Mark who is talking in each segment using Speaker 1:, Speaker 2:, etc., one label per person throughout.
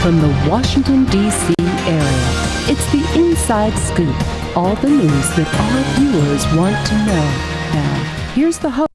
Speaker 1: from the Washington, D.C. area. It's the Inside Scoop, all the news that our viewers want to know. Now, here's the host.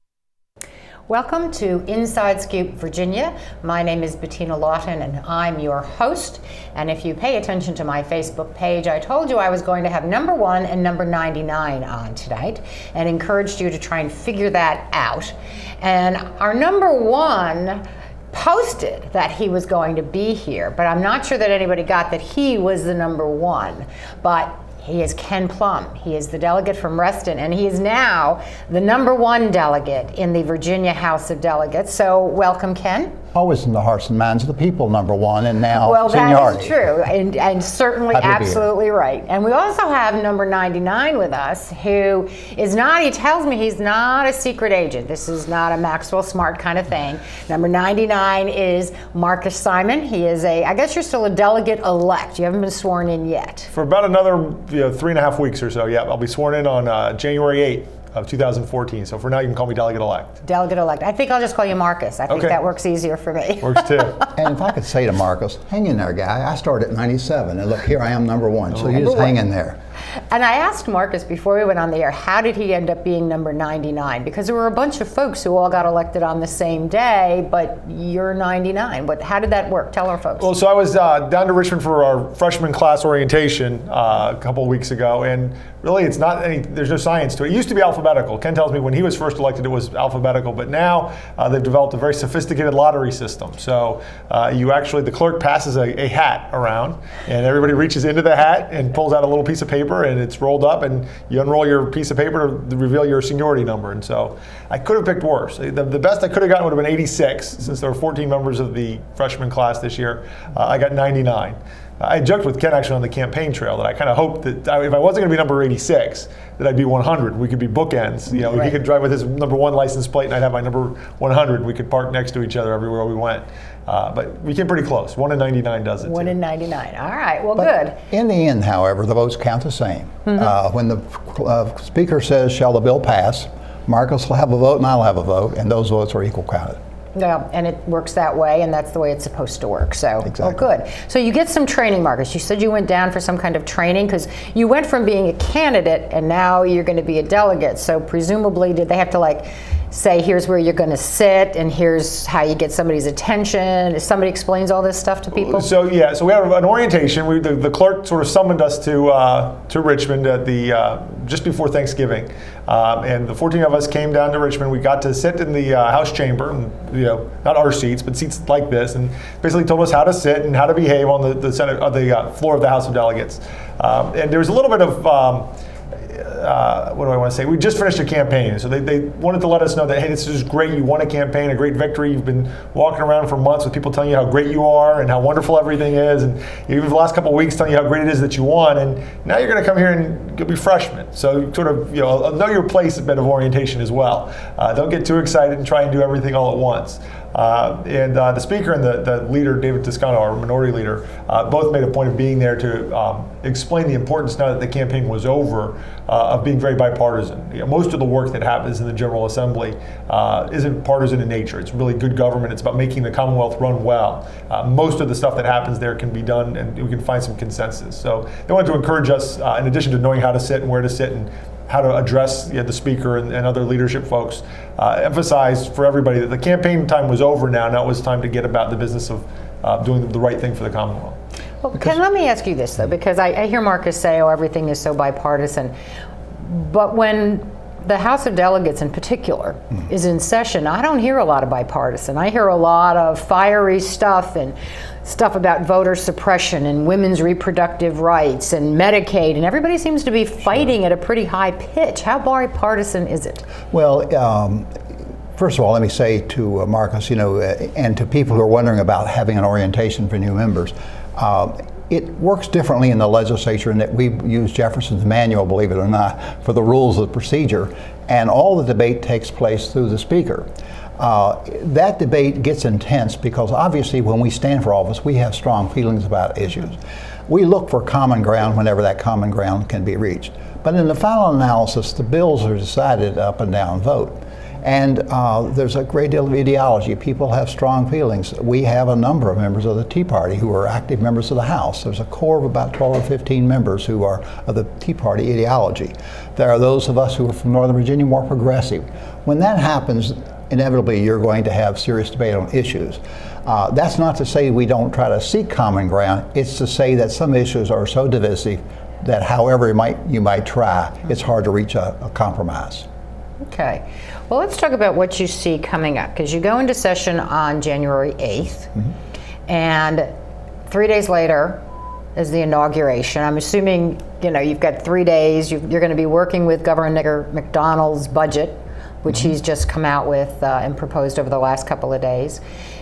Speaker 2: Welcome to Inside Scoop, Virginia. My name is Bettina Lawton and I'm your host. And if you pay attention to my Facebook page, I told you I was going to have number 1 and number 99 on tonight and encouraged you to try and figure that out. And our number 1 posted that he was going to be here, but I'm not sure that anybody got that he was the number 1. But he is Ken Plum. He is the delegate from Reston, and he is now the number 1 delegate in the Virginia House of Delegates. So welcome, Ken.
Speaker 3: Always in the hearts and minds of the people, number 1, and now
Speaker 2: well,
Speaker 3: seniority.
Speaker 2: Well, that is true, and certainly absolutely right. And we also have number 99 with us, who is not, he tells me he's not a secret agent. This is not a Maxwell Smart kind of thing. Number 99 is Marcus Simon. He is I guess you're still a delegate-elect. You haven't been sworn in yet.
Speaker 4: For about another 3.5 weeks or so, yeah. I'll be sworn in on January 8th. Of 2014. So for now, you can call me Delegate-elect.
Speaker 2: Delegate-elect. I think I'll just call you Marcus. I think that works easier for me.
Speaker 4: Works too.
Speaker 3: And if I could say to Marcus, hang in there, guy. I started at 97, and look, here I am, number 1. So you just hang in there.
Speaker 2: And I asked Marcus before we went on the air, how did he end up being number 99? Because there were a bunch of folks who all got elected on the same day, but you're 99. How did that work? Tell our folks.
Speaker 4: Well, so I was down to Richmond for our freshman class orientation a couple of weeks ago, and really it's not there's no science to it. It used to be alphabetical. Ken tells me when he was first elected it was alphabetical, but now they've developed a very sophisticated lottery system. So the clerk passes a hat around, and everybody reaches into the hat and pulls out a little piece of paper, and it's rolled up, and you unroll your piece of paper to reveal your seniority number. And so I could have picked worse. The best I could have gotten would have been 86, since there were 14 members of the freshman class this year. I got 99. I joked with Ken actually on the campaign trail that I kind of hoped that if I wasn't going to be number 86, that I'd be 100. We could be bookends. Right. He could drive with his number 1 license plate, and I'd have my number 100. We could park next to each other everywhere we went. But we came pretty close. 1 in 99 does it.
Speaker 2: 1 in 99. All right. Well,
Speaker 3: but
Speaker 2: good.
Speaker 3: In the end, however, the votes count the same. Mm-hmm. When the speaker says, "Shall the bill pass?" Marcus will have a vote, and I'll have a vote, and those votes are equal counted.
Speaker 2: Yeah, and it works that way, and that's the way it's supposed to work. So,
Speaker 3: exactly.
Speaker 2: Oh, good. So you get some training, Marcus. You said you went down for some kind of training because you went from being a candidate and now you're going to be a delegate. So presumably, did they have to say, here's where you're going to sit and here's how you get somebody's attention? If somebody explains all this stuff to people?
Speaker 4: So we had an orientation. The clerk sort of summoned us to Richmond at just before Thanksgiving. And the 14 of us came down to Richmond. We got to sit in the House chamber, and, not our seats, but seats like this, and basically told us how to sit and how to behave on the Senate, the floor of the House of Delegates. And there was a little bit of what do I want to say? We just finished a campaign, so they wanted to let us know that, hey, this is great. You won a campaign, a great victory. You've been walking around for months with people telling you how great you are and how wonderful everything is, and even the last couple of weeks telling you how great it is that you won. And now you're going to come here and you'll be freshmen. So sort of know your place a bit of orientation as well. Don't get too excited and try and do everything all at once. And the speaker and the leader, David Toscano, our minority leader, both made a point of being there to explain the importance, now that the campaign was over, of being very bipartisan. Most of the work that happens in the General Assembly isn't partisan in nature. It's really good government. It's about making the Commonwealth run well. Most of the stuff that happens there can be done, and we can find some consensus. So they wanted to encourage us, in addition to knowing how to sit and where to sit and how to address the speaker and other leadership folks, emphasize for everybody that the campaign time was over now. Now it was time to get about the business of doing the right thing for the Commonwealth.
Speaker 2: Well, Ken, let me ask you this, though, because I hear Marcus say, everything is so bipartisan. But when the House of Delegates in particular is in session, I don't hear a lot of bipartisan. I hear a lot of fiery stuff and stuff about voter suppression and women's reproductive rights and Medicaid, and everybody seems to be fighting at a pretty high pitch. How bipartisan is it?
Speaker 3: Well, first of all, let me say to Marcus, and to people who are wondering about having an orientation for new members, it works differently in the legislature in that we use Jefferson's manual, believe it or not, for the rules of procedure, and all the debate takes place through the speaker. That debate gets intense because obviously when we stand for office, we have strong feelings about issues. We look for common ground whenever that common ground can be reached. But in the final analysis, the bills are decided up and down vote. And there's a great deal of ideology. People have strong feelings. We have a number of members of the Tea Party who are active members of the House. There's a core of about 12 or 15 members who are of the Tea Party ideology. There are those of us who are from Northern Virginia, more progressive. When that happens, inevitably you're going to have serious debate on issues. That's not to say we don't try to seek common ground. It's to say that some issues are so divisive that however you might try, it's hard to reach a compromise.
Speaker 2: Okay. Well, let's talk about what you see coming up, because you go into session on January 8th, and 3 days later is the inauguration. I'm assuming, you've got 3 days. You're going to be working with Governor McDonnell's budget, which he's just come out with and proposed over the last couple of days.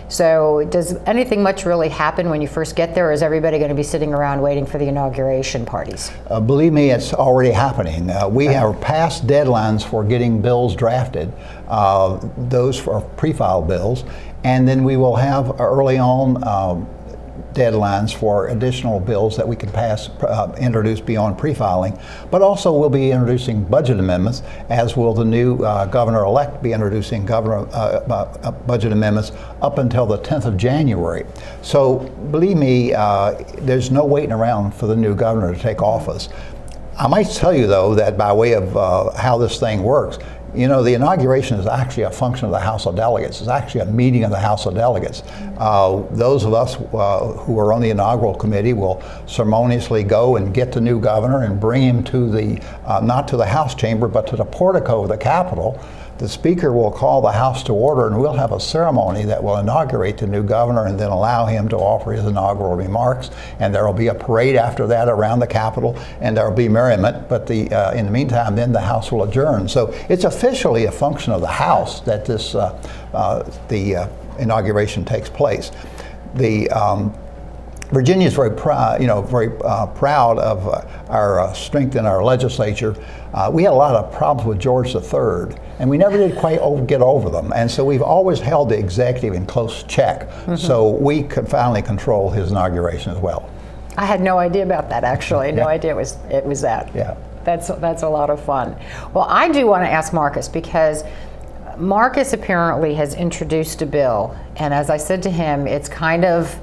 Speaker 2: So does anything much really happen when you first get there, or is everybody going to be sitting around waiting for the inauguration parties?
Speaker 3: Believe me, it's already happening. We have passed deadlines for getting bills drafted, those for pre-filed bills, and then we will have early on deadlines for additional bills that we can pass, introduce beyond pre-filing. But also we'll be introducing budget amendments, as will the new governor-elect be introducing budget amendments up until the 10th of January. So believe me, there's no waiting around for the new governor to take office. I might tell you though that by way of how this thing works, the inauguration is actually a function of the House of Delegates. It's actually a meeting of the House of Delegates. Those of us who are on the inaugural committee will ceremoniously go and get the new governor and bring him to the, not to the House chamber, but to the portico of the Capitol. The Speaker will call the House to order, and we'll have a ceremony that will inaugurate the new governor and then allow him to offer his inaugural remarks. And there will be a parade after that around the Capitol, and there will be merriment. But in the meantime, then the House will adjourn. So it's officially a function of the House that this the inauguration takes place. Virginia is very proud, proud of our strength in our legislature. We had a lot of problems with George III, and we never did quite get over them. And so we've always held the executive in close check. So we could finally control his inauguration as well.
Speaker 2: I had no idea about that, actually. No idea it was that.
Speaker 3: Yeah.
Speaker 2: That's a lot of fun. Well, I do want to ask Marcus, because Marcus apparently has introduced a bill, and as I said to him, it's kind of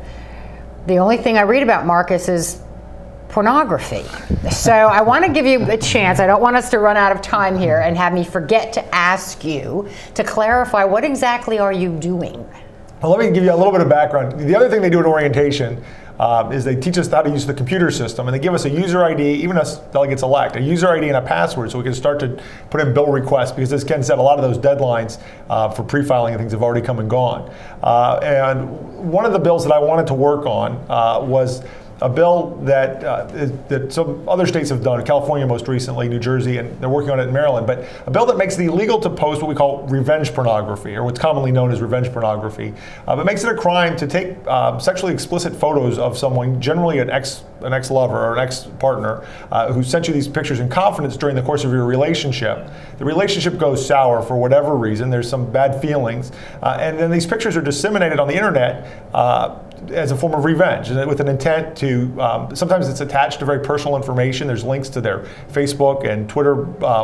Speaker 2: the only thing I read about Marcus is pornography. So I want to give you a chance. I don't want us to run out of time here and have me forget to ask you to clarify, what exactly are you doing?
Speaker 4: Well, let me give you a little bit of background. The other thing they do at orientation is they teach us how to use the computer system, and they give us a user ID, even us delegates elect, a user ID and a password, so we can start to put in bill requests, because as Ken said, a lot of those deadlines for pre-filing and things have already come and gone. And one of the bills that I wanted to work on was a bill that some other states have done, California most recently, New Jersey, and they're working on it in Maryland, but a bill that makes it illegal to post what we call revenge pornography, or what's commonly known as revenge pornography. But makes it a crime to take sexually explicit photos of someone, generally an ex-lover or an ex-partner, who sent you these pictures in confidence during the course of your relationship. The relationship goes sour for whatever reason, there's some bad feelings, and then these pictures are disseminated on the internet as a form of revenge, with an intent to, sometimes it's attached to very personal information. There's links to their Facebook and Twitter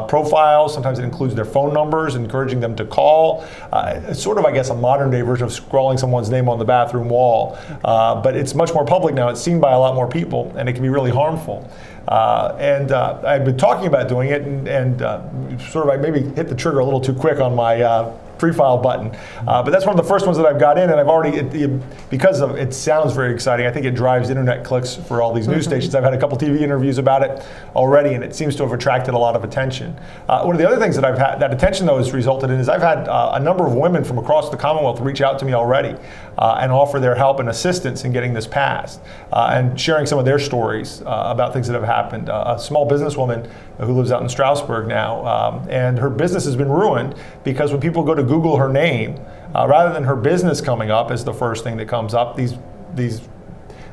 Speaker 4: profiles. Sometimes it includes their phone numbers, encouraging them to call. It's sort of, I guess, a modern day version of scrawling someone's name on the bathroom wall. But it's much more public now. It's seen by a lot more people, and it can be really harmful. I've been talking about doing it, and sort of I maybe hit the trigger a little too quick on my pre-file button. But that's one of the first ones that I've got in, and I've already, because of it sounds very exciting, I think it drives internet clicks for all these news stations. I've had a couple TV interviews about it already, and it seems to have attracted a lot of attention. One of the other things that I've had, that attention though has resulted in, is I've had a number of women from across the Commonwealth reach out to me already and offer their help and assistance in getting this passed, and sharing some of their stories about things that have happened. A small businesswoman who lives out in Stroudsburg now, and her business has been ruined because when people go to Google her name, rather than her business coming up as the first thing that comes up, these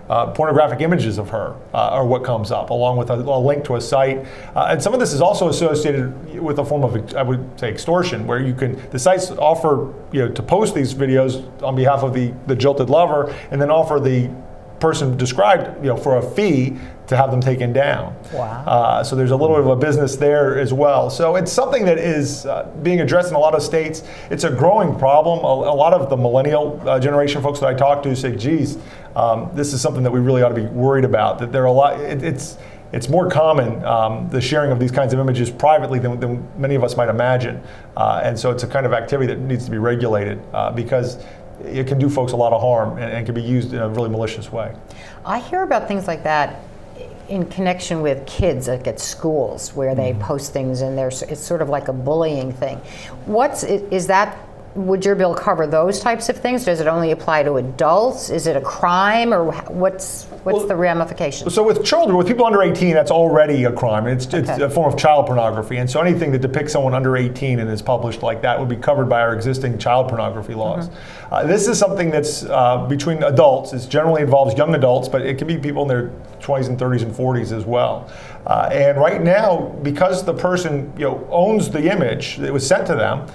Speaker 4: pornographic images of her are what comes up, along with a link to a site. And some of this is also associated with a form of, I would say, extortion, where the sites offer to post these videos on behalf of the jilted lover, and then offer the person described, for a fee to have them taken down.
Speaker 2: Wow.
Speaker 4: So there's a little bit of a business there as well. So it's something that is being addressed in a lot of states. It's a growing problem. A lot of the millennial generation folks that I talk to say, geez, this is something that we really ought to be worried about. That there are a lot, it's more common, the sharing of these kinds of images privately than many of us might imagine. And so it's a kind of activity that needs to be regulated because it can do folks a lot of harm and can be used in a really malicious way.
Speaker 2: I hear about things like that in connection with kids at schools where they post things and it's sort of like a bullying thing. Would your bill cover those types of things? Does it only apply to adults? Is it a crime, or what's the ramifications?
Speaker 4: So with children, with people under 18, that's already a crime. It's a form of child pornography, and so anything that depicts someone under 18 and is published like that would be covered by our existing child pornography laws. This is something that's between adults. It generally involves young adults, but it can be people in their 20s and 30s and 40s as well. And right now, because the person owns the image that was sent to them,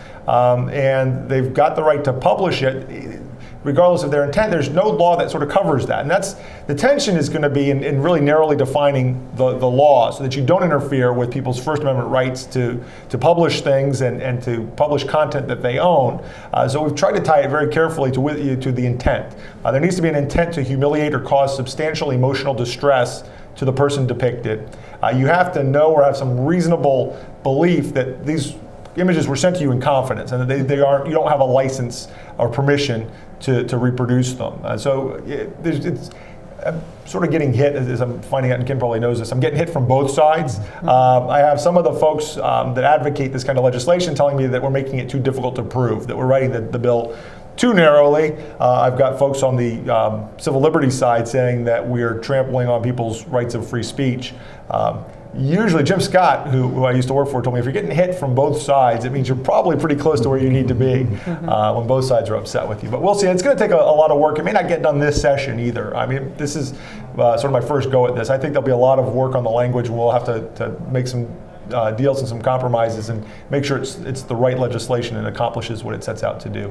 Speaker 4: and they've got the right to publish it, regardless of their intent, there's no law that sort of covers that. And that's the tension is going to be in really narrowly defining the law so that you don't interfere with people's First Amendment rights to publish things and to publish content that they own. So we've tried to tie it very carefully to the intent. There needs to be an intent to humiliate or cause substantial emotional distress to the person depicted. You have to know or have some reasonable belief that these images were sent to you in confidence and that you don't have a license or permission to reproduce them. So it's I'm sort of getting hit, as I'm finding out, and Kim probably knows this, I'm getting hit from both sides. I have some of the folks that advocate this kind of legislation telling me that we're making it too difficult to prove, that we're writing the bill too narrowly. I've got folks on the civil liberties side saying that we're trampling on people's rights of free speech. Usually Jim Scott, who I used to work for, told me if you're getting hit from both sides, it means you're probably pretty close to where you need to be when both sides are upset with you. But we'll see. It's going to take a lot of work. It may not get done this session either. I mean, this is sort of my first go at this. I think there'll be a lot of work on the language, and we'll have to make some deals and some compromises and make sure it's the right legislation and accomplishes what it sets out to do.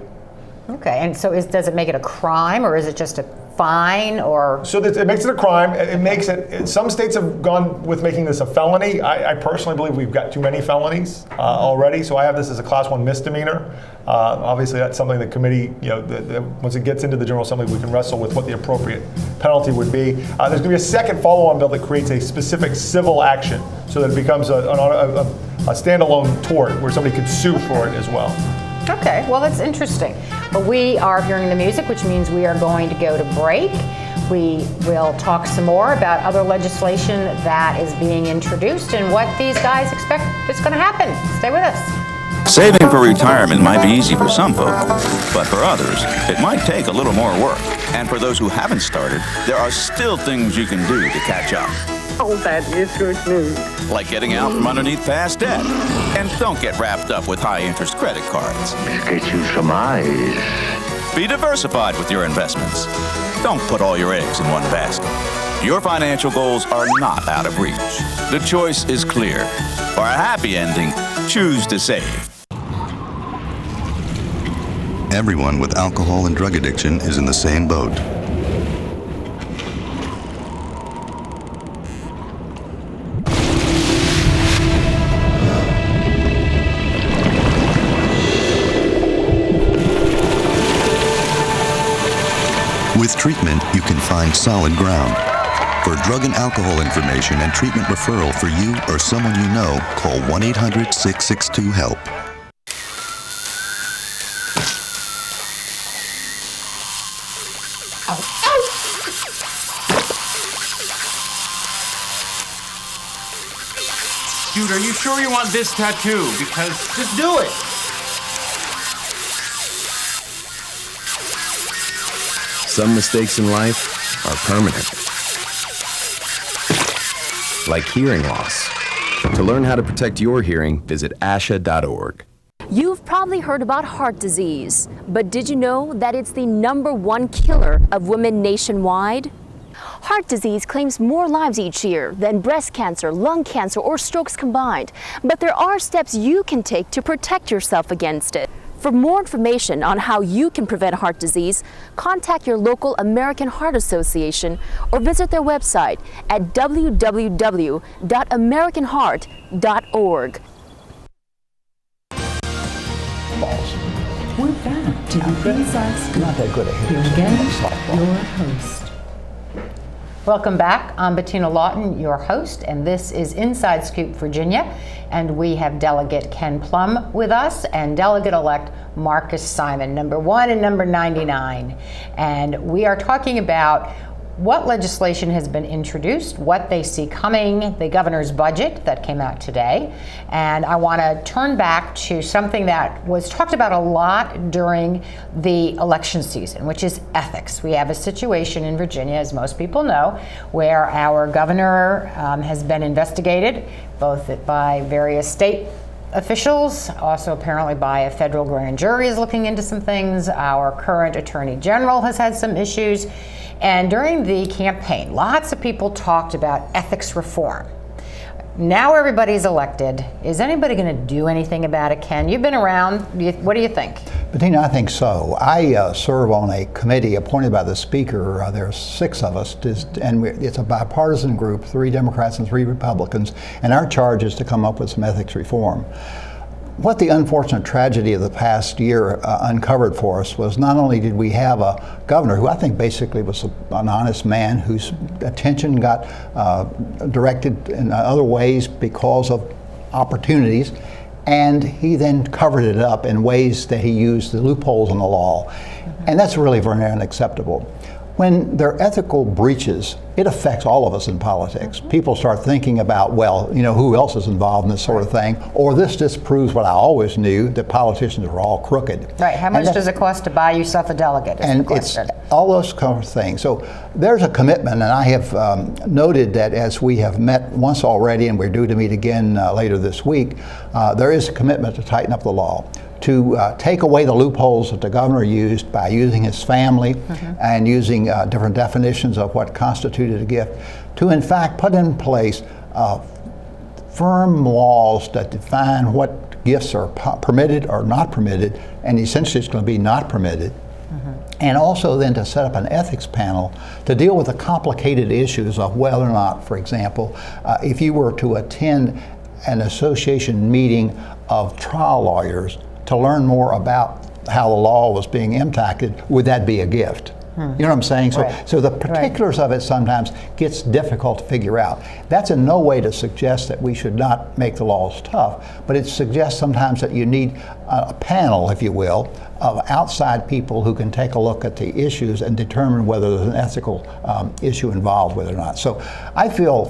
Speaker 2: Okay, and so does it make it a crime, or is it just a fine, or? So
Speaker 4: it makes it a crime. It makes it, some states have gone with making this a felony. I personally believe we've got too many felonies already, so I have this as a Class 1 misdemeanor. Obviously, that's something the committee, once it gets into the General Assembly, we can wrestle with what the appropriate penalty would be. There's going to be a second follow-on bill that creates a specific civil action so that it becomes a standalone tort where somebody could sue for it as well.
Speaker 2: Okay, well, that's interesting. But we are hearing the music, which means we are going to go to break. We will talk some more about other legislation that is being introduced and what these guys expect is going to happen. Stay with us.
Speaker 5: Saving for retirement might be easy for some folk, but for others, it might take a little more work. And for those who haven't started, there are still things you can do to catch up.
Speaker 6: Oh, that is good news.
Speaker 5: Like getting out from underneath past debt. And don't get wrapped up with high-interest credit cards.
Speaker 6: Get you some eyes.
Speaker 5: Be diversified with your investments. Don't put all your eggs in one basket. Your financial goals are not out of reach. The choice is clear. For a happy ending, choose to save.
Speaker 7: Everyone with alcohol and drug addiction is in the same boat. With treatment, you can find solid ground. For drug and alcohol information and treatment referral for you or someone you know, call 1-800-662-HELP.
Speaker 8: Dude, are you sure you want this tattoo? Because just do it.
Speaker 9: Some mistakes in life are permanent. Like hearing loss. To learn how to protect your hearing, visit asha.org.
Speaker 10: You've probably heard about heart disease, but did you know that it's the #1 killer of women nationwide? Heart disease claims more lives each year than breast cancer, lung cancer, or strokes combined. But there are steps you can take to protect yourself against it. For more information on how you can prevent heart disease, contact your local American Heart Association or visit their website at www.americanheart.org.
Speaker 1: We're back to the Inside Scoop.
Speaker 3: Not that good at
Speaker 1: Here
Speaker 3: hitting
Speaker 1: again,
Speaker 3: softball.
Speaker 1: your host.
Speaker 2: Welcome back. I'm Bettina Lawton, your host, and this is Inside Scoop Virginia. And we have Delegate Ken Plum with us and Delegate-elect Marcus Simon, number 1 and number 99. And we are talking about what legislation has been introduced, what they see coming, the governor's budget that came out today. And I want to turn back to something that was talked about a lot during the election season, which is ethics. We have a situation in Virginia, as most people know, where our governor has been investigated, both by various state officials, also apparently by a federal grand jury is looking into some things. Our current attorney general has had some issues. And during the campaign, lots of people talked about ethics reform. Now everybody's elected. Is anybody going to do anything about it, Ken? You've been around. What do you think?
Speaker 3: Bettina, I think so. I serve on a committee appointed by the Speaker. There's 6 of us, and it's a bipartisan group, 3 Democrats and 3 Republicans, and our charge is to come up with some ethics reform. What the unfortunate tragedy of the past year uncovered for us was not only did we have a governor who I think basically was an honest man whose attention got directed in other ways because of opportunities, and he then covered it up in ways that he used the loopholes in the law. And that's really very unacceptable. When there are ethical breaches, it affects all of us in politics. People start thinking about, well, you know, who else is involved in this sort of thing? Or this disproves what I always knew, that politicians are all crooked.
Speaker 2: Right. How much does it cost to buy yourself a delegate?
Speaker 3: And it's all those kind of things. So there's a commitment, and I have noted that as we have met once already, and we're due to meet again later this week, there is a commitment to tighten up the law, to take away the loopholes that the governor used by using his family and using different definitions of what constituted a gift, to in fact put in place firm laws that define what gifts are permitted or not permitted, and essentially it's going to be not permitted. And also then to set up an ethics panel to deal with the complicated issues of whether or not, for example, if you were to attend an association meeting of trial lawyers to learn more about how the law was being impacted, would that be a gift? You know what I'm saying? So the particulars of it sometimes gets difficult to figure out. That's in no way to suggest that we should not make the laws tough, but it suggests sometimes that you need a panel, if you will, of outside people who can take a look at the issues and determine whether there's an ethical issue involved with it or not. So I feel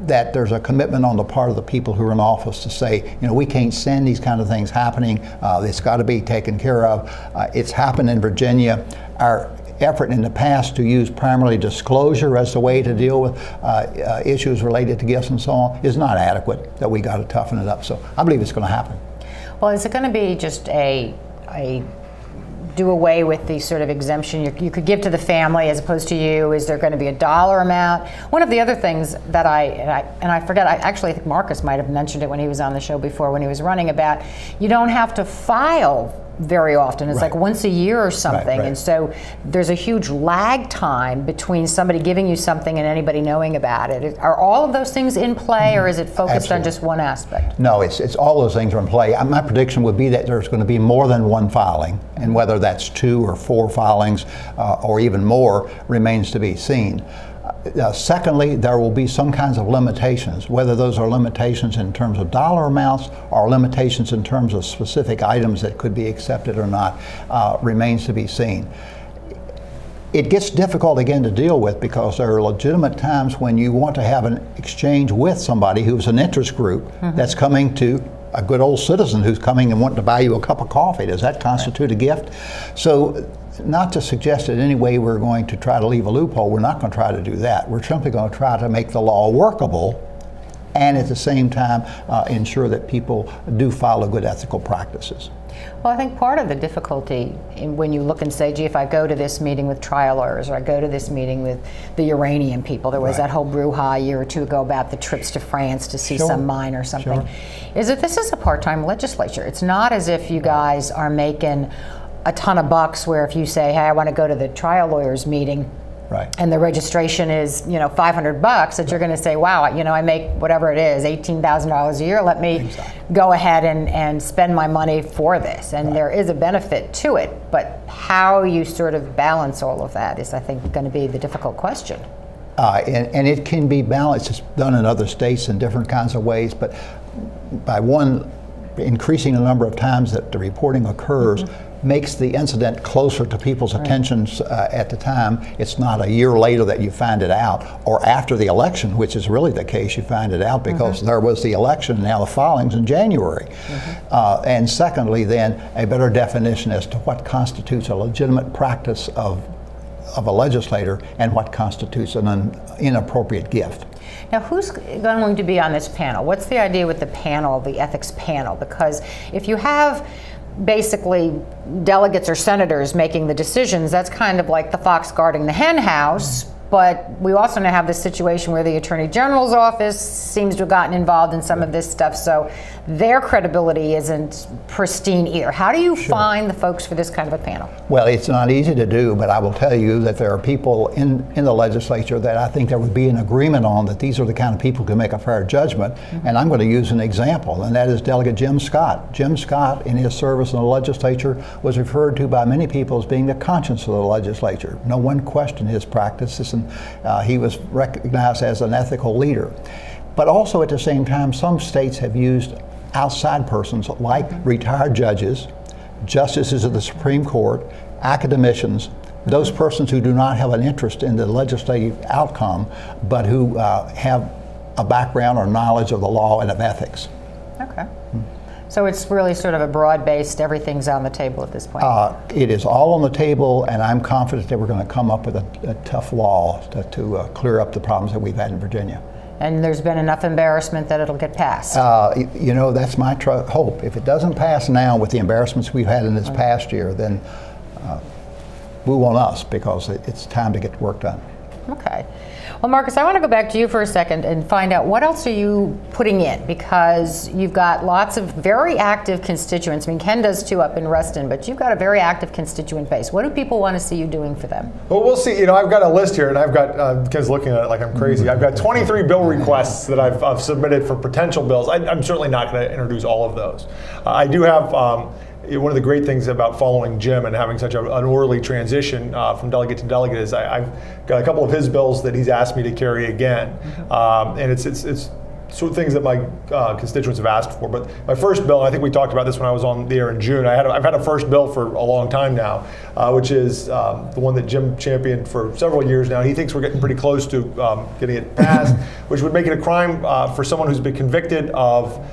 Speaker 3: that there's a commitment on the part of the people who are in office to say, you know, we can't stand these kind of things happening. It's got to be taken care of. It's happened in Virginia. Our effort in the past to use primarily disclosure as the way to deal with issues related to gifts and so on is not adequate, that we got to toughen it up. So I believe it's going to happen.
Speaker 2: Well, is it going to be just a do away with the sort of exemption you could give to the family as opposed to you? Is there going to be a dollar amount? One of the other things that I forget, I think Marcus might have mentioned it when he was on the show before when he was running, about you don't have to file very often. It's like once a year or something. And so there's a huge lag time between somebody giving you something and anybody knowing about it. Are all of those things in play, or is it focused on just one aspect?
Speaker 3: No, it's all those things are in play. My prediction would be that there's going to be more than one filing, and whether that's 2 or 4 filings or even more remains to be seen. Secondly, there will be some kinds of limitations, whether those are limitations in terms of dollar amounts or limitations in terms of specific items that could be accepted or not, remains to be seen. It gets difficult again to deal with because there are legitimate times when you want to have an exchange with somebody who's an interest group that's coming to a good old citizen who's coming and wanting to buy you a cup of coffee. Does that constitute a gift? So, not to suggest that any way we're going to try to leave a loophole, we're not going to try to do that. We're simply going to try to make the law workable and at the same time ensure that people do follow good ethical practices.
Speaker 2: Well, I think part of the difficulty when you look and say, gee, if I go to this meeting with trial lawyers, or I go to this meeting with the uranium people, there was that whole brouhaha a year or two ago about the trips to France to see some mine or something, is that this is a part-time legislature. It's not as if you guys are making a ton of bucks where if you say, hey, I want to go to the trial lawyers meeting, and the registration is, $500, that you're going to say, wow, I make whatever it is, $18,000 a year. Let me go ahead and spend my money for this. And there is a benefit to it, but how you sort of balance all of that is, I think, going to be the difficult question.
Speaker 3: And it can be balanced. It's done in other states in different kinds of ways, but by increasing the number of times that the reporting occurs, makes the incident closer to people's attentions at the time. It's not a year later that you find it out, or after the election, which is really the case, you find it out because there was the election, now the filing's in January. And secondly, then, a better definition as to what constitutes a legitimate practice of a legislator and what constitutes an inappropriate gift.
Speaker 2: Now, who's going to be on this panel? What's the idea with the panel, the ethics panel? Because if you have basically delegates or senators making the decisions, that's kind of like the fox guarding the hen house. But we also now have this situation where the Attorney General's office seems to have gotten involved in some of this stuff, so their credibility isn't pristine either. How do you find the folks for this kind of a panel?
Speaker 3: Well, it's not easy to do, but I will tell you that there are people in the legislature that I think there would be an agreement on that these are the kind of people who can make a fair judgment. And I'm going to use an example, and that is Delegate Jim Scott. Jim Scott, in his service in the legislature, was referred to by many people as being the conscience of the legislature. No one questioned his practices, and he was recognized as an ethical leader. But also at the same time, some states have used outside persons like retired judges, justices of the Supreme Court, academicians, those persons who do not have an interest in the legislative outcome, but who have a background or knowledge of the law and of ethics.
Speaker 2: Okay. So it's really sort of a broad-based, everything's on the table at this point.
Speaker 3: It is all on the table, and I'm confident that we're going to come up with a tough law to clear up the problems that we've had in Virginia.
Speaker 2: And there's been enough embarrassment that it'll get passed.
Speaker 3: That's my hope. If it doesn't pass now with the embarrassments we've had in this past year, then move on us, because it's time to get work done.
Speaker 2: Okay. Well, Marcus, I want to go back to you for a second and find out what else are you putting in, because you've got lots of very active constituents. I mean, Ken does too up in Ruston, but you've got a very active constituent base. What do people want to see you doing for them?
Speaker 4: Well, we'll see. I've got a list here, and I've got Ken's looking at it like I'm crazy. I've got 23 bill requests that I've submitted for potential bills. I'm certainly not going to introduce all of those. I do have. One of the great things about following Jim and having such an orderly transition from delegate to delegate is I've got a couple of his bills that he's asked me to carry again, and it's sort of things that my constituents have asked for. But my first bill, and I think we talked about this when I was on the air in June, I've had a first bill for a long time now, which is the one that Jim championed for several years now. He thinks we're getting pretty close to getting it passed, which would make it a crime for someone who's been convicted of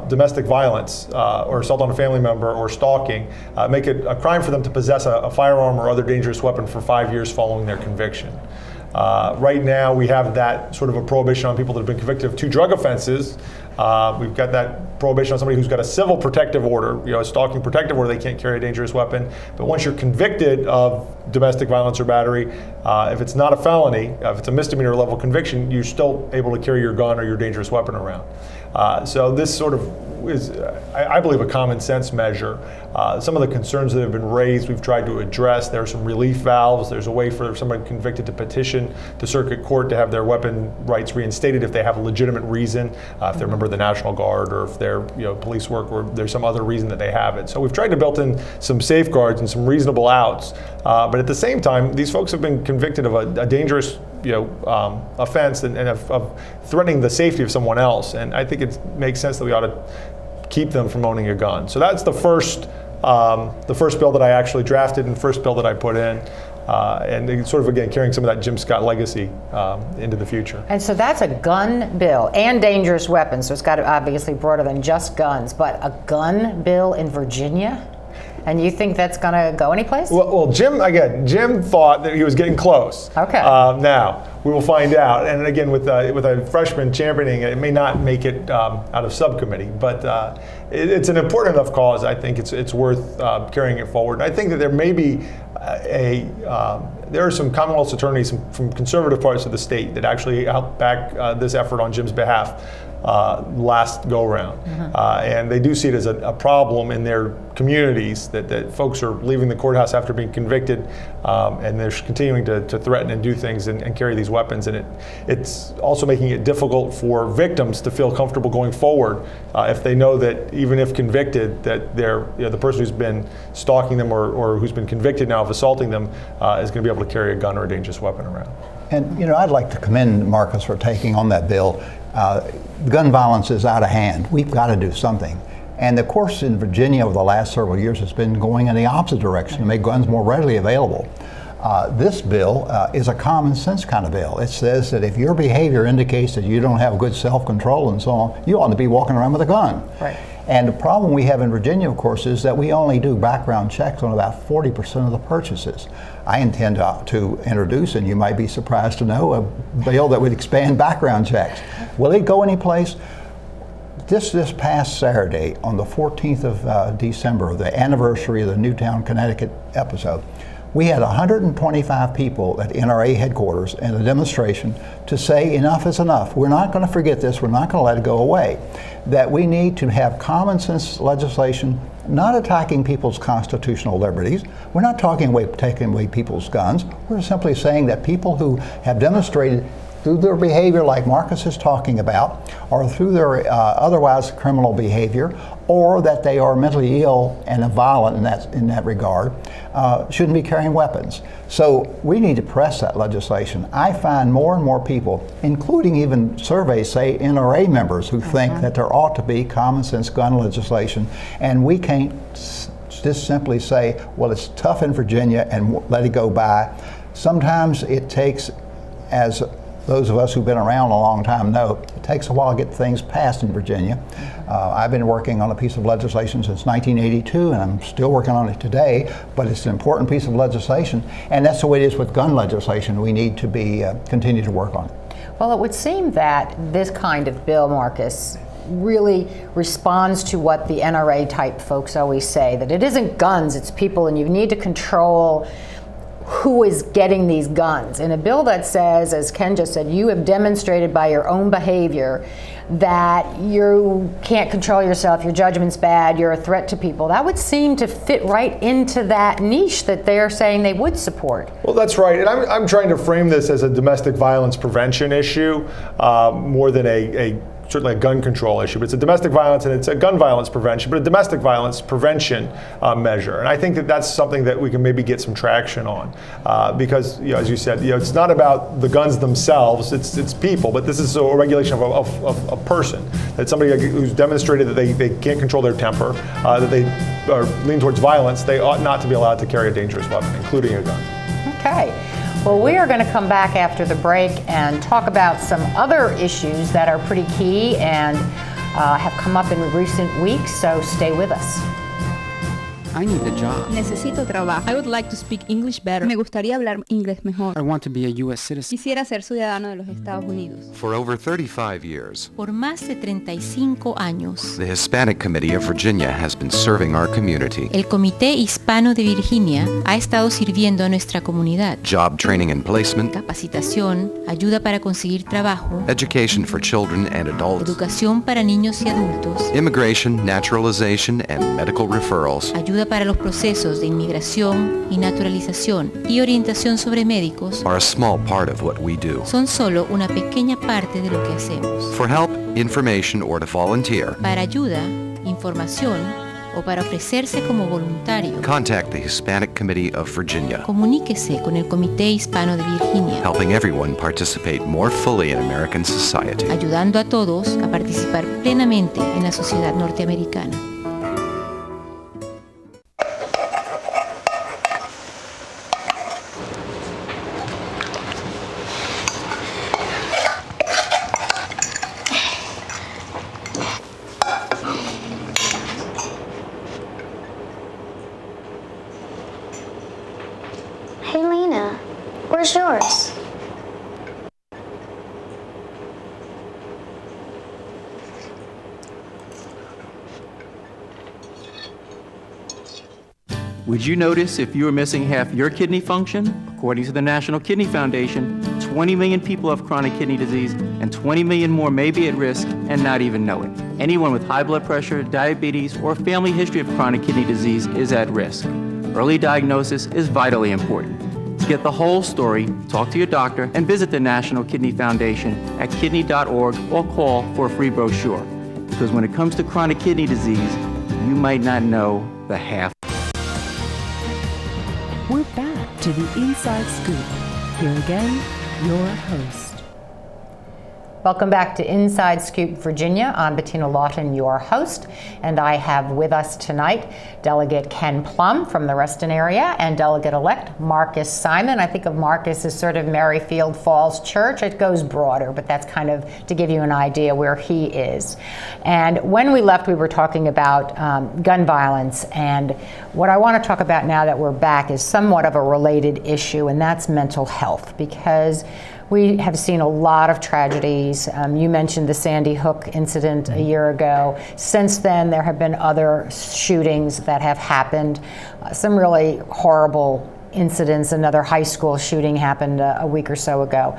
Speaker 4: domestic violence or assault on a family member or stalking, make it a crime for them to possess a firearm or other dangerous weapon for 5 years following their conviction. Right now we have that sort of a prohibition on people that have been convicted of 2 drug offenses. We've got that prohibition on somebody who's got a civil protective order, a stalking protective order, they can't carry a dangerous weapon. But once you're convicted of domestic violence or battery, if it's not a felony, if it's a misdemeanor level conviction, you're still able to carry your gun or your dangerous weapon around. So this sort of is, I believe, a common sense measure. Some of the concerns that have been raised, we've tried to address. There are some relief valves. There's a way for someone convicted to petition the circuit court to have their weapon rights reinstated if they have a legitimate reason, if they're a member of the National Guard or if they're police work or there's some other reason that they have it. So we've tried to build in some safeguards and some reasonable outs. But at the same time, these folks have been convicted of a dangerous offense and of threatening the safety of someone else. And I think it makes sense that we ought to keep them from owning a gun. So that's the first bill that I actually drafted and first bill that I put in. And sort of, again, carrying some of that Jim Scott legacy into the future.
Speaker 2: And so that's a gun bill and dangerous weapons. So it's got to obviously broader than just guns, but a gun bill in Virginia? And you think that's going to go anyplace?
Speaker 4: Well, Jim thought that he was getting close.
Speaker 2: Okay.
Speaker 4: Now, we will find out. And again, with a freshman championing, it may not make it out of subcommittee, but it's an important enough cause. I think it's worth carrying it forward. And I think that there may be there are some Commonwealth attorneys from conservative parts of the state that actually helped back this effort on Jim's behalf last go-round. And they do see it as a problem in their communities that folks are leaving the courthouse after being convicted, and they're continuing to threaten and do things and carry these weapons. And it's also making it difficult for victims to feel comfortable going forward if they know that even if convicted, that the person who's been stalking them or who's been convicted now of assaulting them is going to be able to carry a gun or a dangerous weapon around.
Speaker 3: And I'd like to commend Marcus for taking on that bill. Gun violence is out of hand. We've got to do something. And the course in Virginia over the last several years has been going in the opposite direction to make guns more readily available. This bill is a common sense kind of bill. It says that if your behavior indicates that you don't have good self-control and so on, you ought to be walking around with a gun.
Speaker 2: Right.
Speaker 3: And the problem we have in Virginia, of course, is that we only do background checks on about 40% of the purchases. I intend to introduce, and you might be surprised to know, a bill that would expand background checks. Will it go anyplace? This past Saturday, on the 14th of December, the anniversary of the Newtown, Connecticut episode, we had 125 people at NRA headquarters in a demonstration to say enough is enough. We're not going to forget this. We're not going to let it go away. That we need to have common sense legislation, not attacking people's constitutional liberties. We're not taking away people's guns. We're simply saying that people who have demonstrated through their behavior like Marcus is talking about, or through their otherwise criminal behavior, or that they are mentally ill and violent in that regard, shouldn't be carrying weapons. So we need to press that legislation. I find more and more people, including even surveys say NRA members, who think that there ought to be common sense gun legislation, and we can't just simply say, well, it's tough in Virginia and let it go by. Sometimes it takes, as those of us who've been around a long time know, it takes a while to get things passed in Virginia. I've been working on a piece of legislation since 1982, and I'm still working on it today, but it's an important piece of legislation, and that's the way it is with gun legislation. We need to continue to work on it.
Speaker 2: Well, it would seem that this kind of bill, Marcus, really responds to what the NRA type folks always say, that it isn't guns, it's people, and you need to control who is getting these guns. In a bill that says, as Ken just said, you have demonstrated by your own behavior that you can't control yourself, your judgment's bad, you're a threat to people, that would seem to fit right into that niche that they're saying they would support.
Speaker 4: Well, that's right. And I'm trying to frame this as a domestic violence prevention issue more than certainly a gun control issue, but it's a domestic violence and it's a gun violence prevention, but a domestic violence prevention measure. And I think that that's something that we can maybe get some traction on because, as you said, it's not about the guns themselves, it's people, but this is a regulation of a person. That somebody who's demonstrated that they can't control their temper, that they lean towards violence, they ought not to be allowed to carry a dangerous weapon, including a gun.
Speaker 2: Okay. Well, we are going to come back after the break and talk about some other issues that are pretty key and have come up in recent weeks, so stay with us.
Speaker 11: I need a job.
Speaker 12: Necesito trabajo. I would like to speak English better. Me gustaría hablar inglés mejor.
Speaker 11: I want to be a U.S. citizen.
Speaker 12: Quisiera ser ciudadano de los Estados Unidos.
Speaker 9: For over 35 years,
Speaker 13: por más de 35 años,
Speaker 9: the Hispanic Committee of Virginia has been serving our community.
Speaker 13: El Comité Hispano de Virginia ha estado sirviendo a nuestra comunidad.
Speaker 9: Job training and placement,
Speaker 13: capacitación, ayuda para conseguir trabajo,
Speaker 9: education for children and adults,
Speaker 13: educación para niños y adultos,
Speaker 9: immigration, naturalization, and medical referrals,
Speaker 13: ayuda para los procesos de inmigración y naturalización y orientación sobre médicos
Speaker 9: are a small part of what we do.
Speaker 13: Son solo una pequeña parte de lo que hacemos.
Speaker 9: For help, information, or to volunteer,
Speaker 13: para ayuda, información o para ofrecerse como voluntario,
Speaker 9: contact the Hispanic Committee of Virginia.
Speaker 13: Comuníquese con el Comité Hispano de Virginia,
Speaker 9: helping everyone participate more fully in American society.
Speaker 13: Ayudando a todos a participar plenamente en la sociedad norteamericana.
Speaker 14: Where's yours?
Speaker 15: Would you notice if you were missing half your kidney function? According to the National Kidney Foundation, 20 million people have chronic kidney disease, and 20 million more may be at risk and not even know it. Anyone with high blood pressure, diabetes, or a family history of chronic kidney disease is at risk. Early diagnosis is vitally important. To get the whole story, talk to your doctor and visit the National Kidney Foundation at kidney.org or call for a free brochure. Because when it comes to chronic kidney disease, you might not know the half.
Speaker 1: We're back to the Inside Scoop. Here again, your host.
Speaker 2: Welcome back to Inside Scoop, Virginia. I'm Bettina Lawton, your host, and I have with us tonight Delegate Ken Plum from the Reston area and Delegate-elect Marcus Simon. I think of Marcus as sort of Merrifield Falls Church. It goes broader, but that's kind of to give you an idea where he is. And when we left, we were talking about gun violence, and what I want to talk about now that we're back is somewhat of a related issue, and that's mental health, because we have seen a lot of tragedies. You mentioned the Sandy Hook incident a year ago. Since then, there have been other shootings that have happened. Some really horrible incidents. Another high school shooting happened a week or so ago.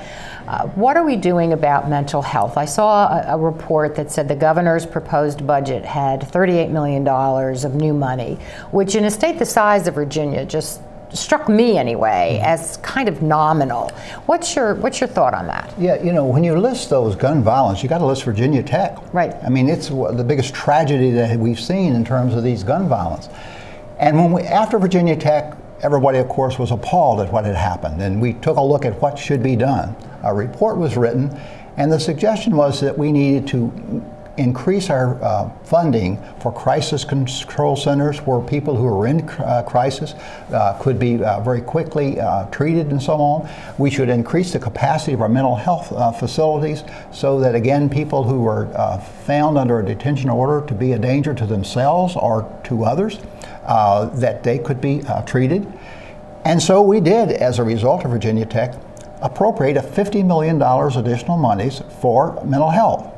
Speaker 2: What are we doing about mental health? I saw a report that said the governor's proposed budget had $38 million of new money, which in a state the size of Virginia just struck me anyway as kind of nominal. What's your thought on that?
Speaker 3: Yeah, you know, when you list those gun violence, you got to list Virginia Tech.
Speaker 2: Right.
Speaker 3: I mean, it's the biggest tragedy that we've seen in terms of these gun violence. And after Virginia Tech, everybody, of course, was appalled at what had happened, and we took a look at what should be done. A report was written, and the suggestion was that we needed to increase our funding for crisis control centers where people who are in crisis could be very quickly treated and so on. We should increase the capacity of our mental health facilities so that, again, people who are found under a detention order to be a danger to themselves or to others, that they could be treated. And so we did, as a result of Virginia Tech, appropriate $50 million additional monies for mental health.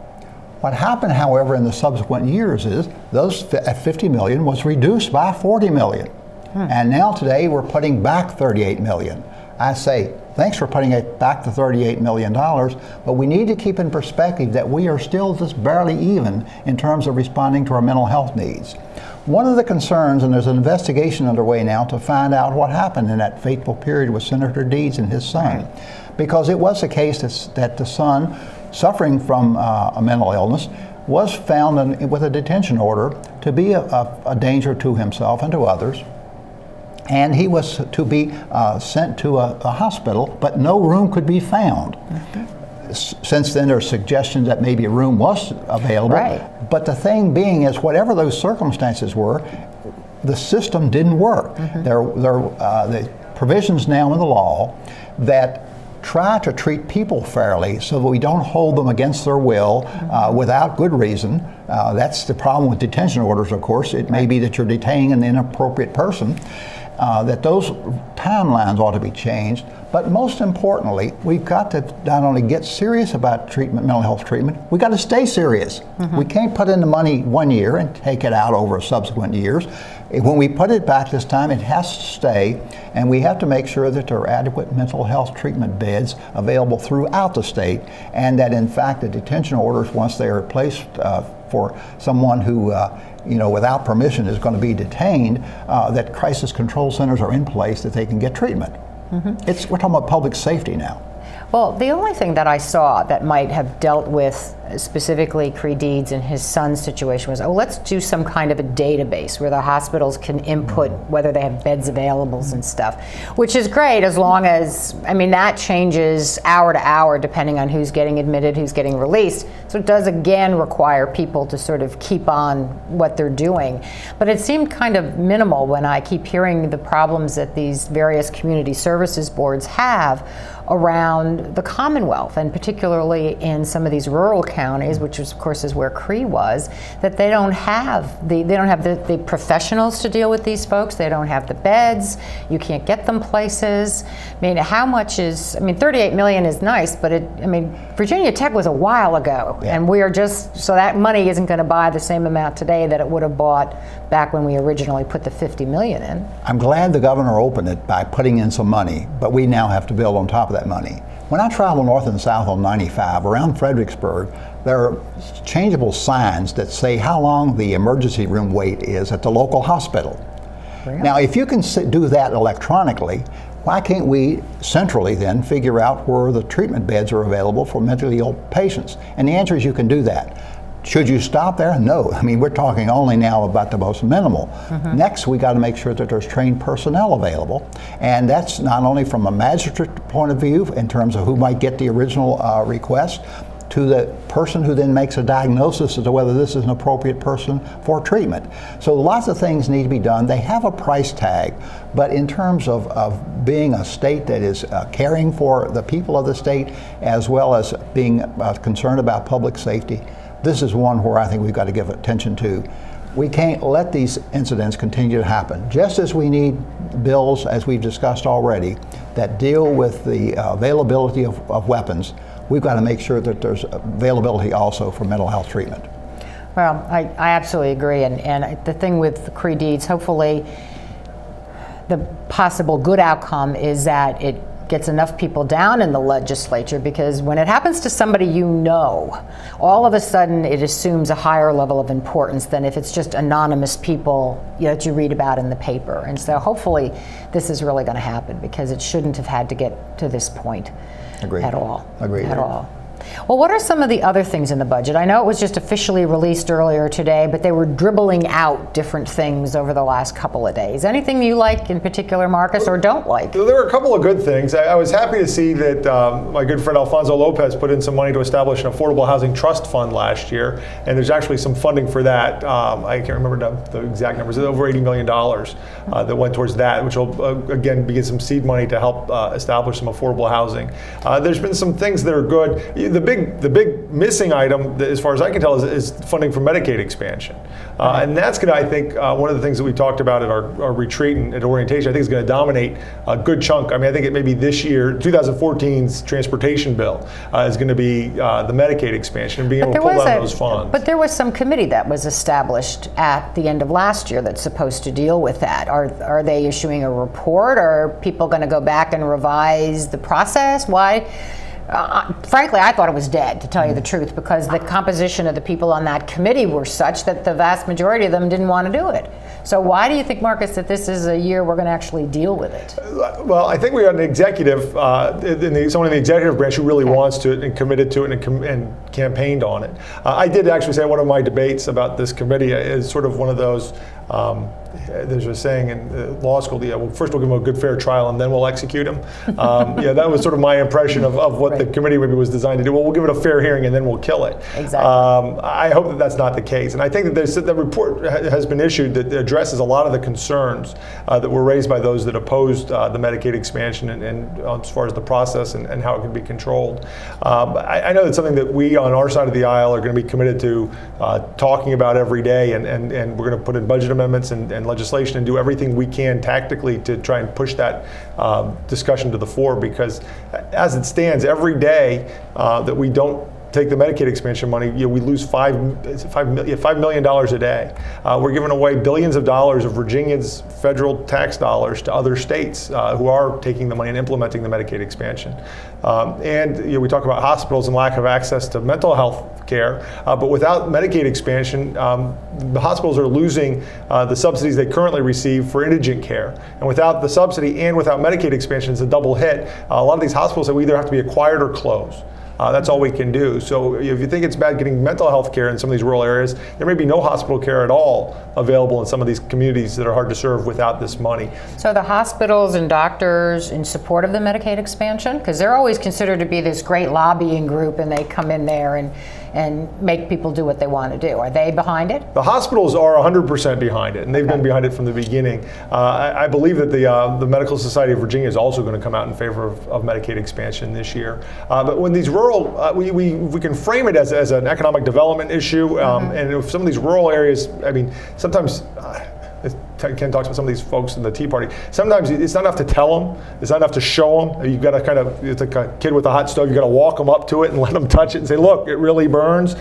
Speaker 3: What happened, however, in the subsequent years is those $50 million was reduced by $40 million. And now today we're putting back $38 million. I say, thanks for putting it back to $38 million, but we need to keep in perspective that we are still just barely even in terms of responding to our mental health needs. One of the concerns, and there's an investigation underway now to find out what happened in that fateful period with Senator Deeds and his son, because it was the case that the son, suffering from a mental illness, was found with a detention order to be a danger to himself and to others. And he was to be sent to a hospital, but no room could be found. Since then, there are suggestions that maybe a room was available.
Speaker 2: Right.
Speaker 3: But the thing being is, whatever those circumstances were, the system didn't work. There are the provisions now in the law that try to treat people fairly so that we don't hold them against their will without good reason. That's the problem with detention orders, of course. It may be that you're detaining an inappropriate person, that those timelines ought to be changed. But most importantly, we've got to not only get serious about treatment, mental health treatment, we've got to stay serious. We can't put in the money one year and take it out over subsequent years. When we put it back this time, it has to stay, and we have to make sure that there are adequate mental health treatment beds available throughout the state, and that in fact the detention orders, once they are placed for someone who without permission is going to be detained, that crisis control centers are in place that they can get treatment. We're talking about public safety now.
Speaker 2: Well, the only thing that I saw that might have dealt with specifically Creed Deeds and his son's situation was, let's do some kind of a database where the hospitals can input whether they have beds available and stuff, which is great as long as, that changes hour to hour depending on who's getting admitted, who's getting released. So it does again require people to sort of keep on what they're doing. But it seemed kind of minimal when I keep hearing the problems that these various community services boards have around the Commonwealth, and particularly in some of these rural counties counties, which of course is where Cree was, that they don't have the professionals to deal with these folks. They don't have the beds. You can't get them places. I mean, how much is? I mean, $38 million is nice, but Virginia Tech was a while ago, and we are just so that money isn't going to buy the same amount today that it would have bought back when we originally put the $50 million in.
Speaker 3: I'm glad the governor opened it by putting in some money, but we now have to build on top of that money. When I travel north and south on 95 around Fredericksburg, there are changeable signs that say how long the emergency room wait is at the local hospital. Really? Now, if you can do that electronically, why can't we centrally then figure out where the treatment beds are available for mentally ill patients? And the answer is you can do that. Should you stop there? No. I mean, we're talking only now about the most minimal. Next, we got to make sure that there's trained personnel available. And that's not only from a magistrate point of view in terms of who might get the original request, to the person who then makes a diagnosis as to whether this is an appropriate person for treatment. So lots of things need to be done. They have a price tag, but in terms of being a state that is caring for the people of the state as well as being concerned about public safety, this is one where I think we've got to give attention to. We can't let these incidents continue to happen. Just as we need bills, as we've discussed already, that deal with the availability of weapons, we've got to make sure that there's availability also for mental health treatment.
Speaker 2: Well, I absolutely agree. And the thing with the Cree deeds, hopefully the possible good outcome is that it gets enough people down in the legislature, because when it happens to somebody you know, all of a sudden it assumes a higher level of importance than if it's just anonymous people that you read about in the paper. And so hopefully this is really going to happen, because it shouldn't have had to get to this point.
Speaker 3: Agreed.
Speaker 2: At all.
Speaker 3: Agreed.
Speaker 2: At all. Well, what are some of the other things in the budget? I know it was just officially released earlier today, but they were dribbling out different things over the last couple of days. Anything you like in particular, Marcus, or don't like?
Speaker 4: There were a couple of good things. I was happy to see that my good friend Alfonso Lopez put in some money to establish an affordable housing trust fund last year, and there's actually some funding for that. I can't remember the exact numbers. It's over $80 million that went towards that, which will again begin some seed money to help establish some affordable housing. There's been some things that are good. The big missing item, as far as I can tell, is funding for Medicaid expansion. And that's going to, I think, one of the things that we talked about at our retreat and at orientation, I think is going to dominate a good chunk. I mean, I think it may be this year, 2014's transportation bill is going to be the Medicaid expansion and being able to pull down those funds.
Speaker 2: But there was some committee that was established at the end of last year that's supposed to deal with that. Are they issuing a report, or are people going to go back and revise the process? Why? Frankly, I thought it was dead, to tell you the truth, because the composition of the people on that committee were such that the vast majority of them didn't want to do it. So why do you think, Marcus, that this is a year we're going to actually deal with it?
Speaker 4: Well, I think we got an executive, someone in the executive branch who really wants to it and committed to it and campaigned on it. I did actually say one of my debates about this committee is sort of one of those, there's a saying in law school, well, first we'll give him a good fair trial and then we'll execute him. That was sort of my impression of what the committee maybe was designed to do. Well, we'll give it a fair hearing and then we'll kill it.
Speaker 2: Exactly.
Speaker 4: I hope that that's not the case. And I think that the report has been issued that addresses a lot of the concerns that were raised by those that opposed the Medicaid expansion and as far as the process and how it can be controlled. I know that's something that we on our side of the aisle are going to be committed to talking about every day, and we're going to put in budget amendments and legislation and do everything we can tactically to try and push that discussion to the fore, because as it stands, every day that we don't take the Medicaid expansion money, we lose $5 million a day. We're giving away billions of dollars of Virginia's federal tax dollars to other states who are taking the money and implementing the Medicaid expansion. And we talk about hospitals and lack of access to mental health care, but without Medicaid expansion, the hospitals are losing the subsidies they currently receive for indigent care. And without the subsidy and without Medicaid expansion, it's a double hit. A lot of these hospitals that we either have to be acquired or close. That's all we can do. So if you think it's bad getting mental health care in some of these rural areas, there may be no hospital care at all available in some of these communities that are hard to serve without this money.
Speaker 2: So the hospitals and doctors in support of the Medicaid expansion? Because they're always considered to be this great lobbying group, and they come in there and and make people do what they want to do. Are they behind it?
Speaker 4: The hospitals are 100% behind it, and they've been behind it from the beginning. I believe that the Medical Society of Virginia is also going to come out in favor of Medicaid expansion this year. But when these rural, we can frame it as an economic development issue, and if some of these rural areas, I mean, sometimes. Ken talks about some of these folks in the Tea Party. Sometimes it's not enough to tell them. It's not enough to show them. You've got to kind of, it's like a kid with a hot stove. You've got to walk them up to it and let them touch it and say, look, it really burns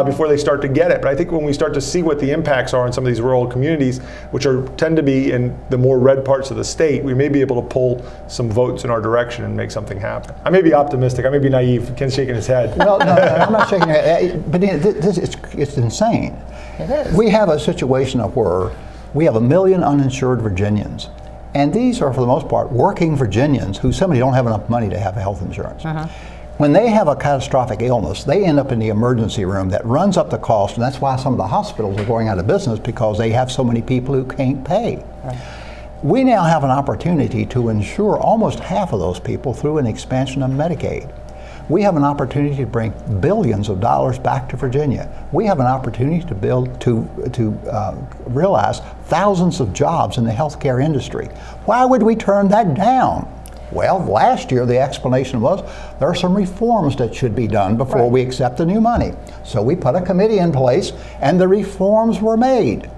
Speaker 4: before they start to get it. But I think when we start to see what the impacts are in some of these rural communities, which tend to be in the more red parts of the state, we may be able to pull some votes in our direction and make something happen. I may be optimistic. I may be naive. Ken's shaking his head.
Speaker 3: No, I'm not shaking my head. But it's insane.
Speaker 2: It is.
Speaker 3: We have a situation of where we have 1 million uninsured Virginians. And these are, for the most part, working Virginians who simply don't have enough money to have health insurance. When they have a catastrophic illness, they end up in the emergency room that runs up the cost, and that's why some of the hospitals are going out of business, because they have so many people who can't pay. We now have an opportunity to insure almost half of those people through an expansion of Medicaid. We have an opportunity to bring billions of dollars back to Virginia. We have an opportunity to realize thousands of jobs in the healthcare industry. Why would we turn that down? Well, last year the explanation was there are some reforms that should be done before we accept the new money. So we put a committee in place and the reforms were made.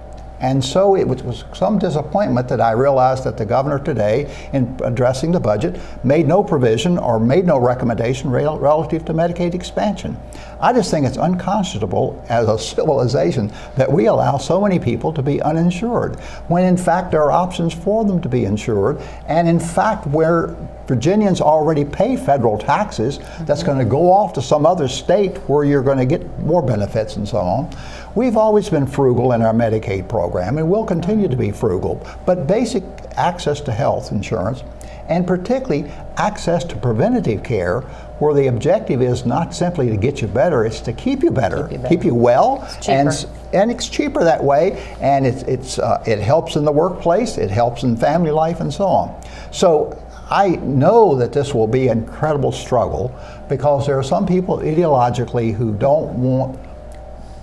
Speaker 3: And so it was some disappointment that I realized that the governor today, in addressing the budget, made no provision or made no recommendation relative to Medicaid expansion. I just think it's unconscionable as a civilization that we allow so many people to be uninsured, when in fact there are options for them to be insured, and in fact where Virginians already pay federal taxes, that's going to go off to some other state where you're going to get more benefits and so on. We've always been frugal in our Medicaid program, and we'll continue to be frugal, but basic access to health insurance, and particularly access to preventative care, where the objective is not simply to get you better, it's to keep you better, keep you well, and it's cheaper that way, and it helps in the workplace, it helps in family life, and so on. So I know that this will be an incredible struggle, because there are some people ideologically who don't want,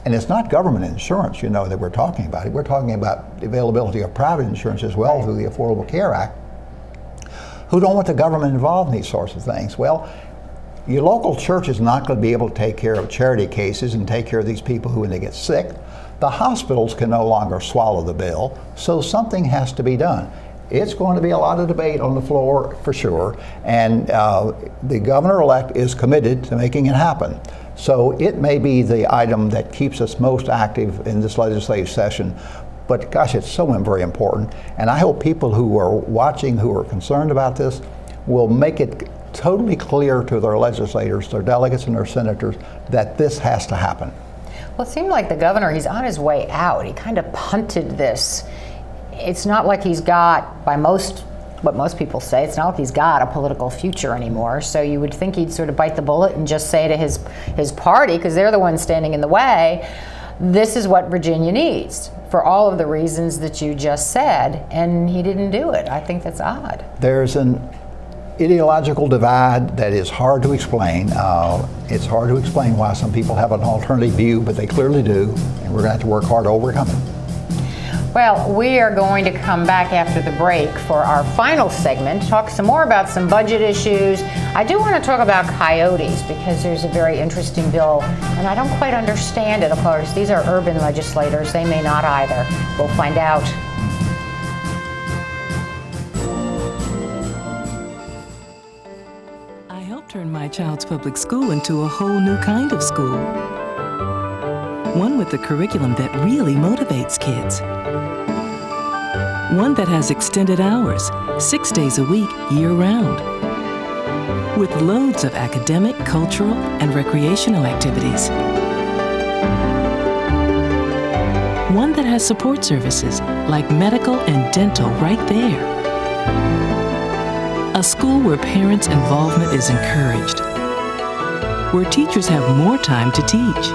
Speaker 3: and it's not government insurance, you know, that we're talking about. We're talking about the availability of private insurance as well through the Affordable Care Act, who don't want the government involved in these sorts of things. Well, your local church is not going to be able to take care of charity cases and take care of these people who, when they get sick. The hospitals can no longer swallow the bill, so something has to be done. It's going to be a lot of debate on the floor for sure, and the governor-elect is committed to making it happen. So it may be the item that keeps us most active in this legislative session, but gosh, it's so very important. And I hope people who are watching, who are concerned about this, will make it totally clear to their legislators, their delegates and their senators, that this has to happen.
Speaker 2: Well, it seemed like the governor, he's on his way out. He kind of punted this. It's not like he's got, by what most people say, it's not like he's got a political future anymore. So you would think he'd sort of bite the bullet and just say to his party, because they're the ones standing in the way, this is what Virginia needs for all of the reasons that you just said, and he didn't do it. I think that's odd.
Speaker 3: There's an ideological divide that is hard to explain. It's hard to explain why some people have an alternative view, but they clearly do, and we're going to have to work hard to overcome it.
Speaker 2: Well, we are going to come back after the break for our final segment, talk some more about some budget issues. I do want to talk about coyotes, because there's a very interesting bill, and I don't quite understand it. Of course, these are urban legislators. They may not either. We'll find out.
Speaker 14: I helped turn my child's public school into a whole new kind of school. One with a curriculum that really motivates kids. One that has extended hours, 6 days a week, year-round. With loads of academic, cultural, and recreational activities. One that has support services like medical and dental right there. A school where parents' involvement is encouraged. Where teachers have more time to teach.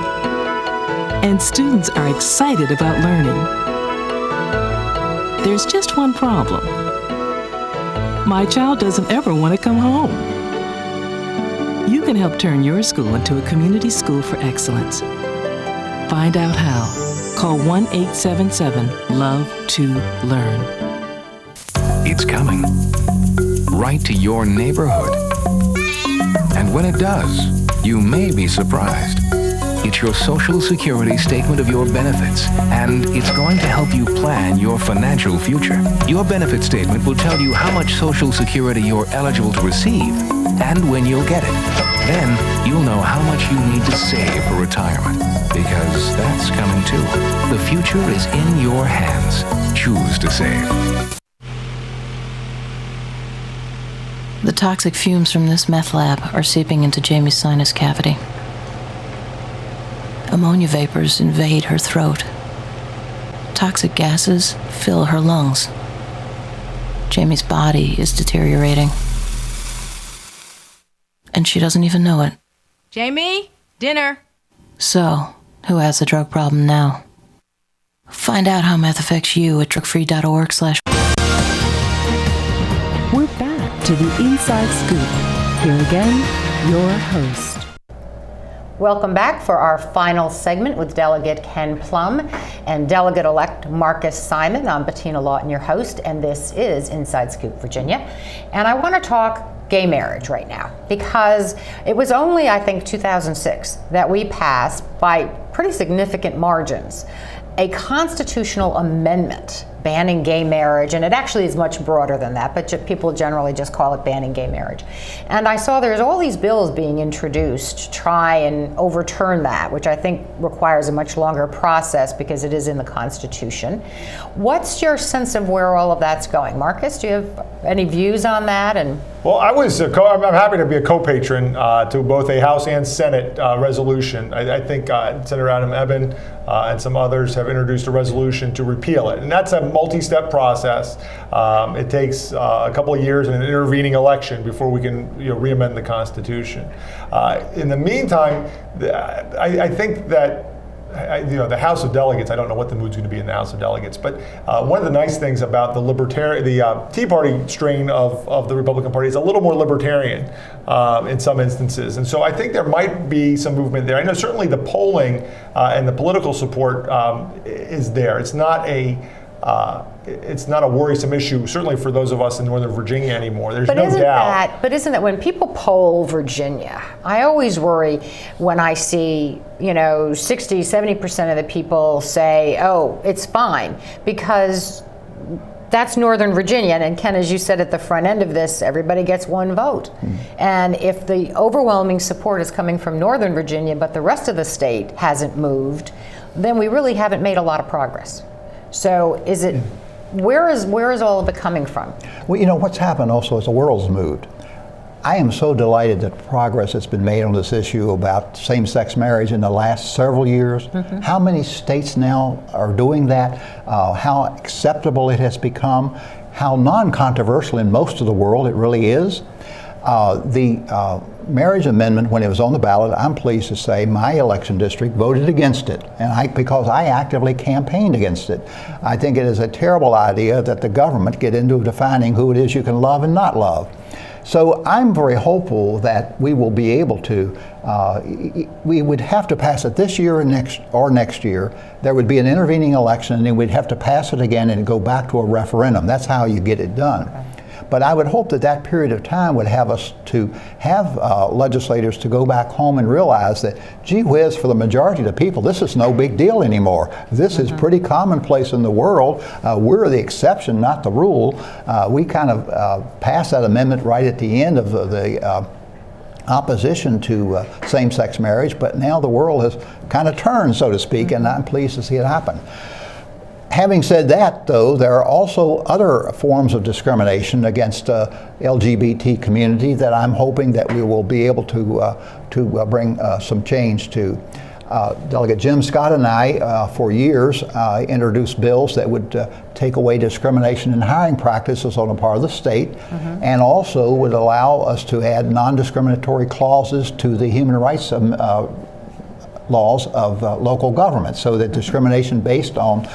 Speaker 14: And students are excited about learning. There's just one problem. My child doesn't ever want to come home. You can help turn your school into a community school for excellence. Find out how. Call 1-877-LOVE-TO-LEARN.
Speaker 16: It's coming. Right to your neighborhood. And when it does, you may be surprised. It's your Social Security statement of your benefits, and it's going to help you plan your financial future. Your benefit statement will tell you how much Social Security you're eligible to receive and when you'll get it. Then you'll know how much you need to save for retirement, because that's coming too. The future is in your hands. Choose to save.
Speaker 17: The toxic fumes from this meth lab are seeping into Jamie's sinus cavity. Ammonia vapors invade her throat. Toxic gases fill her lungs. Jamie's body is deteriorating. And she doesn't even know it.
Speaker 12: Jamie, dinner.
Speaker 17: So, who has the drug problem now? Find out how meth affects you at drugfree.org/.
Speaker 1: We're back to the Inside Scoop. Here again, your host.
Speaker 2: Welcome back for our final segment with Delegate Ken Plum and Delegate-elect Marcus Simon. I'm Bettina Lawton, your host, and this is Inside Scoop, Virginia. And I want to talk gay marriage right now, because it was only, I think, 2006 that we passed, by pretty significant margins, a constitutional amendment banning gay marriage, and it actually is much broader than that, but people generally just call it banning gay marriage. And I saw there's all these bills being introduced to try and overturn that, which I think requires a much longer process because it is in the Constitution. What's your sense of where all of that's going? Marcus, do you have any views on that? And
Speaker 4: well, I'm happy to be a co-patron to both a House and Senate resolution. I think Senator Adam Eben and some others have introduced a resolution to repeal it. And that's a multi-step process. It takes a couple of years and an intervening election before we can re-amend the Constitution. In the meantime, I think that the House of Delegates, I don't know what the mood's going to be in the House of Delegates, but one of the nice things about the Tea Party strain of the Republican Party is a little more libertarian in some instances. And so I think there might be some movement there. I know certainly the polling and the political support is there. It's not a worrisome issue, certainly for those of us in Northern Virginia anymore. There's no doubt.
Speaker 2: But isn't that when people poll Virginia, I always worry when I see, 60, 70% of the people say, oh, it's fine, because that's Northern Virginia. And Ken, as you said at the front end of this, everybody gets one vote. And if the overwhelming support is coming from Northern Virginia, but the rest of the state hasn't moved, then we really haven't made a lot of progress. So where is all of it coming from?
Speaker 3: Well, what's happened also is the world's moved. I am so delighted that progress has been made on this issue about same-sex marriage in the last several years. Mm-hmm. How many states now are doing that? How acceptable it has become? How non-controversial in most of the world it really is? The marriage amendment, when it was on the ballot, I'm pleased to say my election district voted against it, and because I actively campaigned against it. I think it is a terrible idea that the government get into defining who it is you can love and not love. So I'm very hopeful that we will be able to, we would have to pass it this year or next year. There would be an intervening election, and then we'd have to pass it again and go back to a referendum. That's how you get it done. Okay. But I would hope that period of time would have us to have legislators to go back home and realize that, gee whiz, for the majority of the people, this is no big deal anymore. This is pretty commonplace in the world. We're the exception, not the rule. We kind of passed that amendment right at the end of the opposition to same-sex marriage, but now the world has kind of turned, so to speak, and I'm pleased to see it happen. Having said that, though, there are also other forms of discrimination against LGBT community that I'm hoping that we will be able to bring some change to. Delegate Jim Scott and I, for years, introduced bills that would take away discrimination in hiring practices on the part of the state, and also would allow us to add non-discriminatory clauses to the human rights laws of local government so that discrimination based on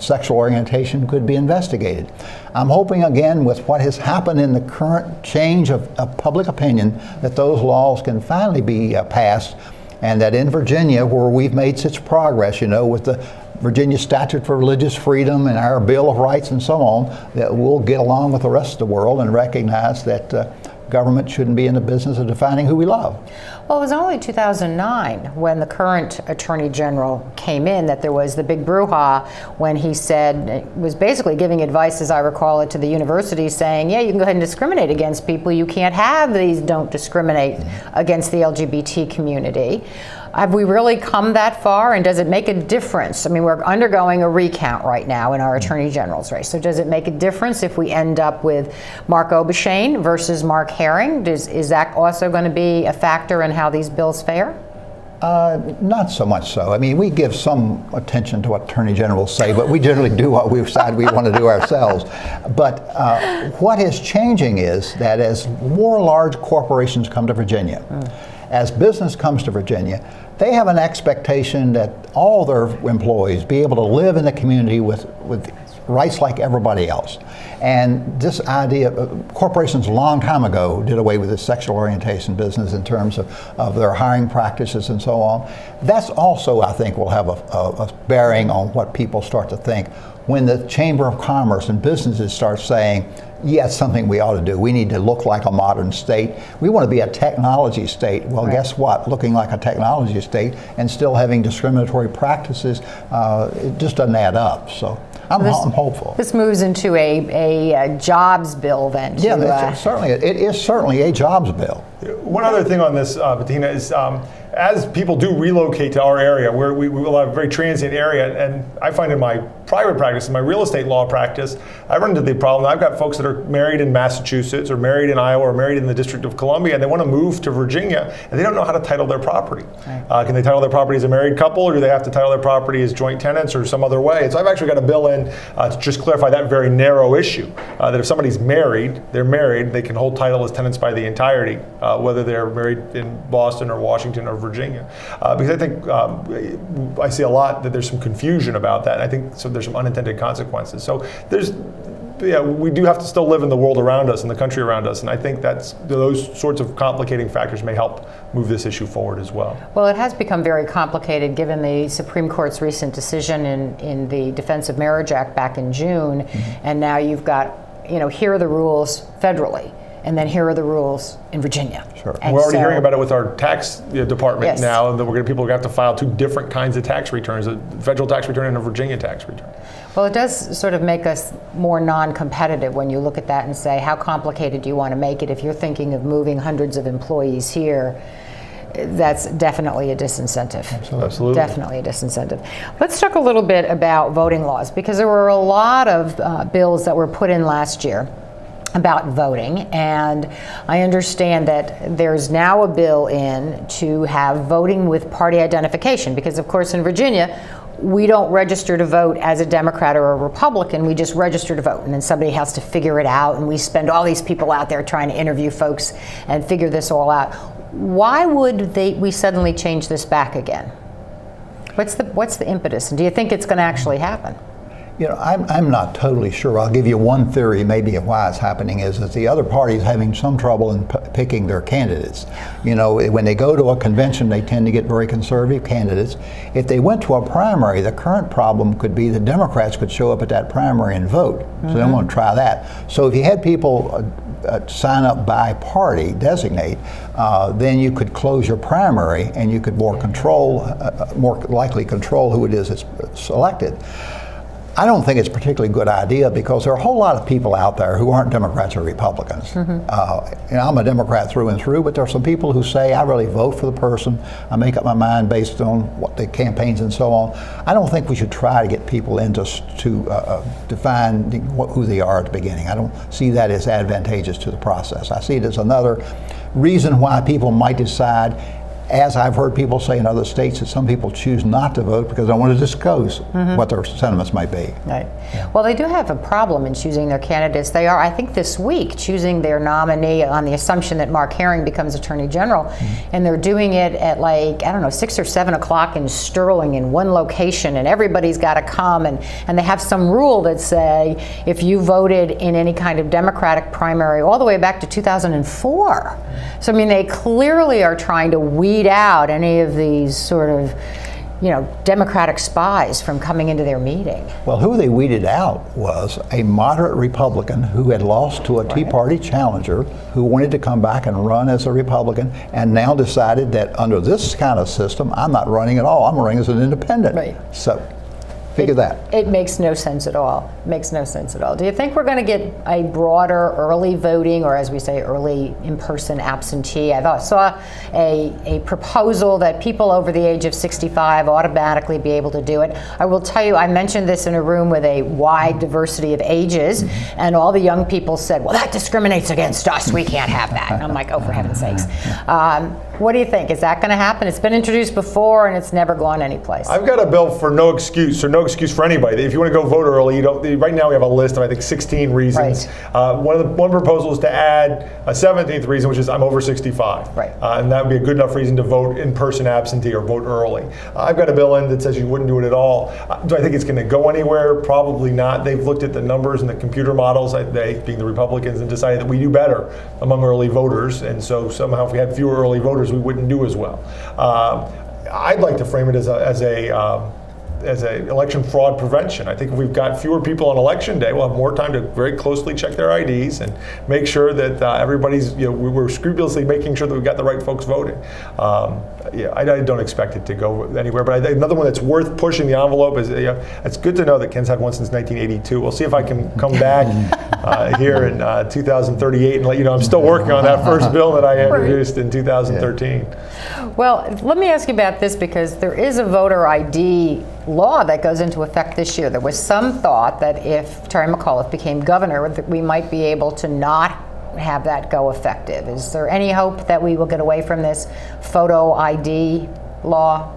Speaker 3: sexual orientation could be investigated. I'm hoping again with what has happened in the current change of public opinion that those laws can finally be passed, and that in Virginia, where we've made such progress, with the Virginia Statute for Religious Freedom and our Bill of Rights and so on, that we'll get along with the rest of the world and recognize that government shouldn't be in the business of defining who we love.
Speaker 2: Well, it was only 2009 when the current Attorney General came in that there was the big brouhaha when he said, was basically giving advice, as I recall it, to the universities saying, yeah, you can go ahead and discriminate against people. You can't have these don't discriminate against the LGBT community. Have we really come that far, and does it make a difference? I mean, we're undergoing a recount right now in our Attorney General's race. So does it make a difference if we end up with Mark Obeshane versus Mark Herring? Is that also going to be a factor in how these bills fare?
Speaker 3: Not so much so. I mean, we give some attention to what Attorney Generals say, but we generally do what we decide we want to do ourselves. But what is changing is that as more large corporations come to Virginia, as business comes to Virginia, they have an expectation that all their employees be able to live in the community with rights like everybody else. And this idea, corporations a long time ago did away with the sexual orientation business in terms of their hiring practices and so on. That's also, I think, will have a bearing on what people start to think when the Chamber of Commerce and businesses start saying, yeah, it's something we ought to do. We need to look like a modern state. We want to be a technology state. Well, guess what? Looking like a technology state and still having discriminatory practices, it just doesn't add up. So I'm hopeful.
Speaker 2: This moves into a jobs bill then.
Speaker 3: Yeah, it is certainly a jobs bill.
Speaker 4: One other thing on this, Bettina, is as people do relocate to our area, where we will have a very transient area, and I find in my private practice, in my real estate law practice, I run into the problem. I've got folks that are married in Massachusetts or married in Iowa or married in the District of Columbia, and they want to move to Virginia, and they don't know how to title their property. Right. Can they title their property as a married couple, or do they have to title their property as joint tenants or some other way? And so I've actually got a bill in to just clarify that very narrow issue, that if somebody's married, they can hold title as tenants by the entirety, whether they're married in Boston or Washington or Virginia. Because I think I see a lot that there's some confusion about that. I think so there's some unintended consequences. So we do have to still live in the world around us and the country around us, and I think those sorts of complicating factors may help move this issue forward as well.
Speaker 2: Well, it has become very complicated given the Supreme Court's recent decision in the Defense of Marriage Act back in June, and now you've got, here are the rules federally, and then here are the rules in Virginia.
Speaker 3: Sure.
Speaker 4: And we're already hearing about it with our tax department now, that people are going to have to file 2 different kinds of tax returns, a federal tax return and a Virginia tax return.
Speaker 2: Well, it does sort of make us more non-competitive when you look at that and say, how complicated do you want to make it? If you're thinking of moving hundreds of employees here, that's definitely a disincentive.
Speaker 4: Absolutely.
Speaker 2: Definitely a disincentive. Let's talk a little bit about voting laws, because there were a lot of bills that were put in last year about voting, and I understand that there's now a bill in to have voting with party identification, because of course in Virginia we don't register to vote as a Democrat or a Republican, we just register to vote, and then somebody has to figure it out, and we spend all these people out there trying to interview folks and figure this all out. Why would we suddenly change this back again? What's the impetus, and do you think it's going to actually happen?
Speaker 3: I'm not totally sure. I'll give you one theory maybe of why it's happening is that the other party is having some trouble in picking their candidates. When they go to a convention, they tend to get very conservative candidates. If they went to a primary, the current problem could be the Democrats could show up at that primary and vote. So they don't want to try that. So if you had people sign up by party, designate, then you could close your primary and you could more likely control who it is that's selected. I don't think it's a particularly good idea because there are a whole lot of people out there who aren't Democrats or Republicans. I'm a Democrat through and through, but there are some people who say, I really vote for the person. I make up my mind based on what the campaigns and so on. I don't think we should try to get people in to define who they are at the beginning. I don't see that as advantageous to the process. I see it as another reason why people might decide as I've heard people say in other states, that some people choose not to vote because they want to disclose what their sentiments might be.
Speaker 2: Right. Well, they do have a problem in choosing their candidates. They are, I think, this week choosing their nominee on the assumption that Mark Herring becomes Attorney General, and they're doing it at like, I don't know, 6 or 7 o'clock in Sterling in one location, and everybody's got to come, and they have some rule that say if you voted in any kind of Democratic primary all the way back to 2004. So I mean, they clearly are trying to weed out any of these sort of, Democratic spies from coming into their meeting.
Speaker 3: Well, who they weeded out was a moderate Republican who had lost to a Tea Party challenger who wanted to come back and run as a Republican, and now decided that under this kind of system, I'm not running at all. I'm running as an independent.
Speaker 2: Right.
Speaker 3: So, figure that.
Speaker 2: It makes no sense at all. Makes no sense at all. Do you think we're going to get a broader early voting, or as we say, early in-person absentee? I saw a proposal that people over the age of 65 automatically be able to do it. I will tell you, I mentioned this in a room with a wide diversity of ages, and all the young people said, well, that discriminates against us. We can't have that. And I'm like, oh, for heaven's sakes. What do you think? Is that going to happen? It's been introduced before, and it's never gone anyplace.
Speaker 4: I've got a bill for no excuse, or no excuse for anybody. If you want to go vote early, you don't. Right now we have a list of, I think, 16 reasons. Right. One proposal is to add a 17th reason, which is I'm over 65.
Speaker 2: Right.
Speaker 4: And that would be a good enough reason to vote in person absentee or vote early. I've got a bill in that says you wouldn't do it at all. Do I think it's going to go anywhere? Probably not. They've looked at the numbers and the computer models, they being the Republicans, and decided that we do better among early voters. And so somehow if we had fewer early voters, we wouldn't do as well. I'd like to frame it as a election fraud prevention. I think if we've got fewer people on election day, we'll have more time to very closely check their IDs and make sure that everybody's, we're scrupulously making sure that we've got the right folks voting. I don't expect it to go anywhere, but I think another one that's worth pushing the envelope is, it's good to know that Ken's had one since 1982. We'll see if I can come back here in 2038 and let you know I'm still working on that first bill that I introduced in 2013.
Speaker 2: Well, let me ask you about this, because there is a voter ID law that goes into effect this year. There was some thought that if Terry McAuliffe became governor, that we might be able to not have that go effective. Is there any hope that we will get away from this photo ID law?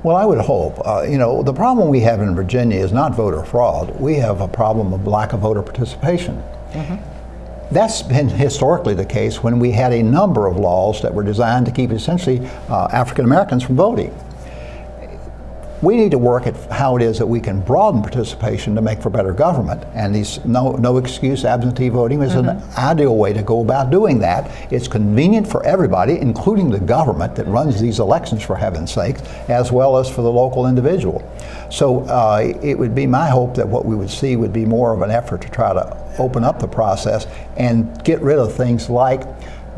Speaker 3: Well, I would hope. The problem we have in Virginia is not voter fraud. We have a problem of lack of voter participation. That's been historically the case when we had a number of laws that were designed to keep essentially African Americans from voting. We need to work at how it is that we can broaden participation to make for better government, and these no excuse absentee voting is an ideal way to go about doing that. It's convenient for everybody, including the government that runs these elections, for heaven's sake, as well as for the local individual. So it would be my hope that what we would see would be more of an effort to try to open up the process and get rid of things like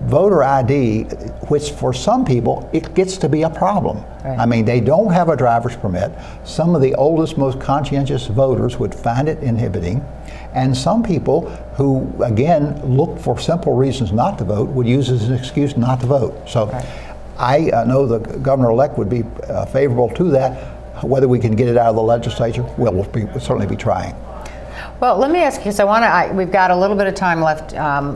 Speaker 3: voter ID, which for some people, it gets to be a problem. Right. I mean, they don't have a driver's permit. Some of the oldest, most conscientious voters would find it inhibiting. And some people who, again, look for simple reasons not to vote would use it as an excuse not to vote. So right. I know the governor-elect would be favorable to that. Whether we can get it out of the legislature, we'll certainly be trying.
Speaker 2: Well, let me ask you, so we've got a little bit of time left,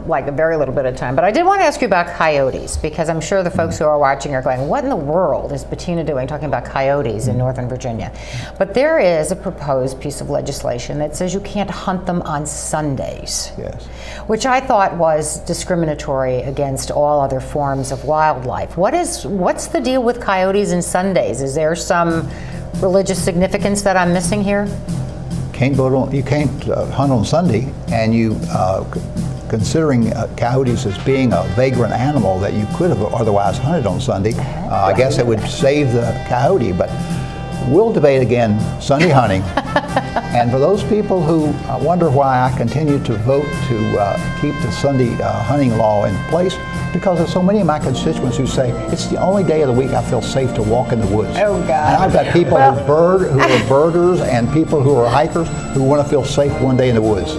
Speaker 2: like a very little bit of time, but I did want to ask you about coyotes, because I'm sure the folks who are watching are going, what in the world is Bettina doing talking about coyotes in Northern Virginia? But there is a proposed piece of legislation that says you can't hunt them on Sundays.
Speaker 3: Yes.
Speaker 2: Which I thought was discriminatory against all other forms of wildlife. What's the deal with coyotes and Sundays? Is there some religious significance that I'm missing here?
Speaker 3: You can't hunt on Sunday, and you considering coyotes as being a vagrant animal that you could have otherwise hunted on Sunday, I guess it would save the coyote, but we'll debate again Sunday hunting. And for those people who wonder why I continue to vote to keep the Sunday hunting law in place, because there's so many of my constituents who say it's the only day of the week I feel safe to walk in the woods.
Speaker 2: Oh, God.
Speaker 3: And I've got people who are birders and people who are hikers who want to feel safe one day in the woods.